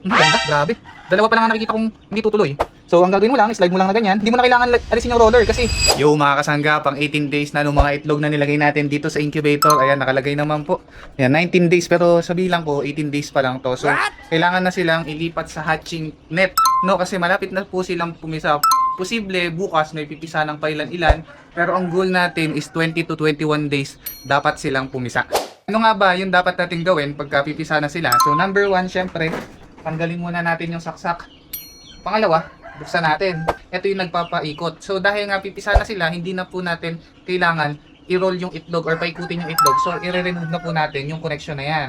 Ganda, grabe. Dalawa pa lang ang nakikita kong hindi tutuloy. So ang gagawin mo lang, slide mo lang na ganyan. Hindi mo na kailangan alisin yung roller kasi yo mga kasangga, pang 18 days na nung mga itlog na nilagay natin dito sa incubator. Ayan, nakalagay naman po. Ayan, 19 days pero sabi lang po 18 days pa lang to. So kailangan na silang ilipat sa hatching net, no? Kasi malapit na po silang pumisa. Posible bukas may pipisa ng pailan-ilan, pero ang goal natin is 20 to 21 days dapat silang pumisa. Ano nga ba yung dapat natin gawin pagka pipisa na sila? So number 1, syempre, tanggalin muna natin yung saksak. Pangalawa, buksan natin. Ito yung nagpapaikot. So dahil nga pipisa na sila, hindi na po natin kailangan i-roll yung itlog or paikutin yung itlog. So i-remove na po natin yung connection na yan.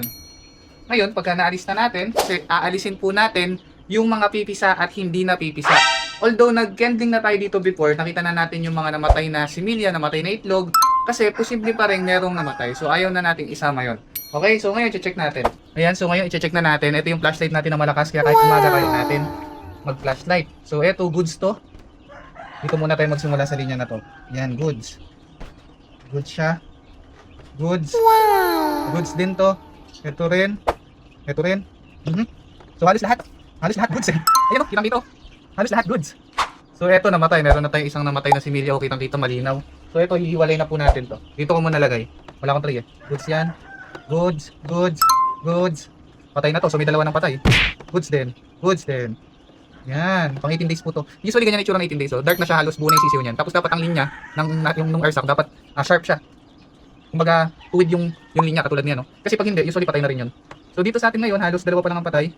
Ngayon, pagka naalis na natin, aalisin po natin yung mga pipisa at hindi na pipisa. Although nag-kending na tayo dito before, nakita na natin yung mga namatay na similya, namatay na itlog, kasi posible pa rin merong namatay. So ayaw na nating isama yon. Okay, so ngayon i-check natin. Ayan, so ngayon i-check na natin. Ito yung flashlight natin na malakas, kaya kahit umaga kayo natin mag-flashlight. So ito, goods to. Dito muna tayo magsimula sa linya na to. Yan, goods. Goods siya. Goods. Goods din to. Ito rin. Ito rin. So halos lahat. Halos lahat goods eh. Ayan o, kitang dito. Halos lahat goods. So eto namatay. Meron na tayong isang namatay na similya. Okay, kitang dito malinaw. So ito, hihiwalay na po natin to. Dito ko muna lagay. Wala akong tray eh. Goods yan. Goods. Goods. Goods. Patay na to. So may dalawa ng patay. Goods din. Goods din. Yan. Pang 18 days po to. Usually ganyan itsura ng 18 days. So dark na siya, halos buo na yung sisiw niyan. Tapos dapat ang linya ng airsack dapat sharp siya. Kumbaga tuwid yung linya katulad niya, no? Kasi pag hindi, usually patay na rin yun. So dito sa atin ngayon, halos dalawa pa lang ang patay.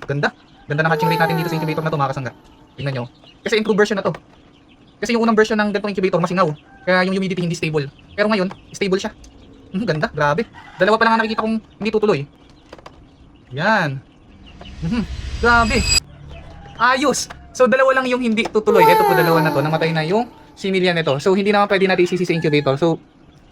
Ganda. Ganda ng hatching rate natin dito sa incubator na to, mga kasangga. Tingnan nyo. Kasi improved version na to. Kasi yung unang version ng ganitong incubator masingaw. Kaya yung humidity hindi stable. Pero ngayon, stable siya. Ganda, grabe. Dalawa pa lang ang nakikita kong hindi tutuloy. Yan. Grabe. Ayos. So dalawa lang yung hindi tutuloy. Ito po, dalawa na to. Namatay na yung similya nito. So hindi naman pwede natin isisi sa incubator. So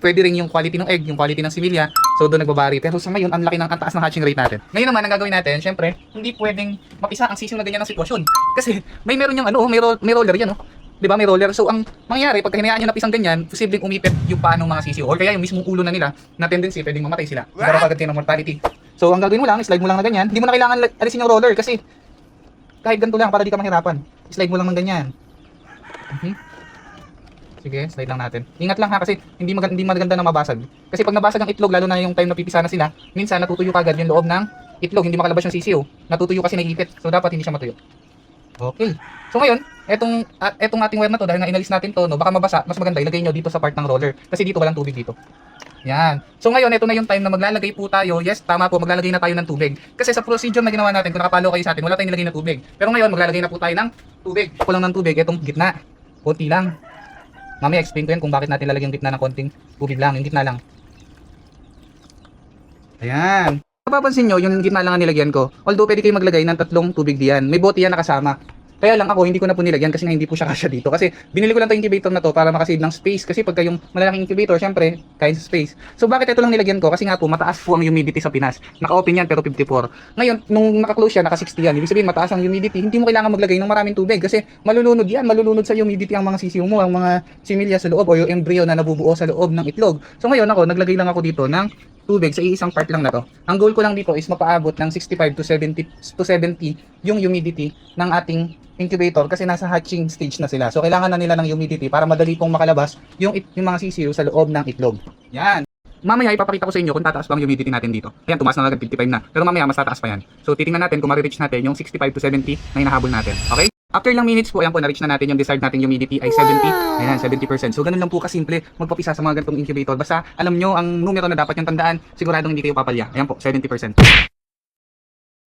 pwede rin yung quality ng egg, yung quality ng similya. So doon nagbabari. Pero sa ngayon, ang laki ng taas ng hatching rate natin. Ngayon naman, ang gagawin natin, syempre, hindi pwedeng mapisa ang sisiw na ganyan ng sitwasyon. Kasi meron yung may roller yan, no? 'Di ba, may roller. So ang mangyayari pag hinayaan niyo na pisang ganyan, posibleng umipit yung paa ng mga sisiw or kaya yung mismong ulo na nila na tendency pwedeng mamatay sila. Pero kagad kayo ng mortality. So ang gagawin mo lang, slide mo lang na ganyan. Hindi mo na kailangan alisin yung roller kasi kahit ganito lang para di ka mahirapan. Slide mo lang ng ganyan. Sige, slide lang natin. Ingat lang ha kasi hindi maganda na mabasag. Kasi pag nabasag ang itlog, lalo na yung time na pipisa na sila, minsan natutuyo kagad yung loob ng itlog, hindi makalabas yung sisiw. Natutuyo kasi naiipit. So dapat hindi siya matuyo. Okay. So ngayon, etong ating wire na to, dahil nga inalis natin to, no, baka mabasa, mas maganda ilagay nyo dito sa part ng roller. Kasi dito walang tubig dito. Yan. So ngayon, ito na yung time na maglalagay po tayo. Yes, tama po, maglalagay na tayo ng tubig. Kasi sa procedure na ginawa natin, kung nakapalo kayo sa atin, wala tayong nilagay na tubig. Pero ngayon, maglalagay na po tayo ng tubig. Kulang ng tubig, etong gitna. Konti lang. Mamaya explain ko yan kung bakit natin lalagyan yung gitna ng konting tubig lang, yung gitna lang. Ayan. Mapapansin nyo, yung gitna lang ang nilagyan ko. Although pwede kayo maglagay ng 3 tubig diyan. May bote yan nakasama. Kaya lang ako, hindi ko na po nilagyan kasi nga hindi po siya kasya dito. Kasi binili ko lang 'tong incubator na to para makasave ng space. Kasi pagka yung malalaking incubator, syempre, kaya sa space. So bakit ito lang nilagyan ko? Kasi nga po, mataas po ang humidity sa Pinas. Naka-open yan pero 54. Ngayon, nung naka-close siya, naka 60 yan. Ibig sabihin, mataas ang humidity. Hindi mo kailangan maglagay ng maraming tubig kasi malulunod yan. Malulunod sa humidity ang mga sisiw mo, ang mga similya sa loob o yung embryo na nabubuo sa loob ng itlog. So ngayon ako, naglagay lang ako dito ng tubig sa isang part lang na to. Ang goal ko lang dito is mapaabot ng 65 to 70 yung humidity ng ating incubator kasi nasa hatching stage na sila. So kailangan na nila ng humidity para madali pong makalabas yung mga sisiw sa loob ng itlog. Yan. Mamaya ipapakita ko sa inyo kung tataas pa ang humidity natin dito. Ayan, tumaas na agad 55 na. Pero mamaya mas tataas pa yan. So titingnan natin kung ma-reach natin yung 65 to 70 na hinahabol natin. Okay? After lang minutes po, ayan po, na-reach na natin yung desired nating humidity ay 70. Ayan, 70%. So ganun lang po kasimple magpapisa sa mga ganitong incubator. Basta alam nyo ang numero na dapat yung tandaan, siguradong hindi kayo papalya. Ayan po, 70%.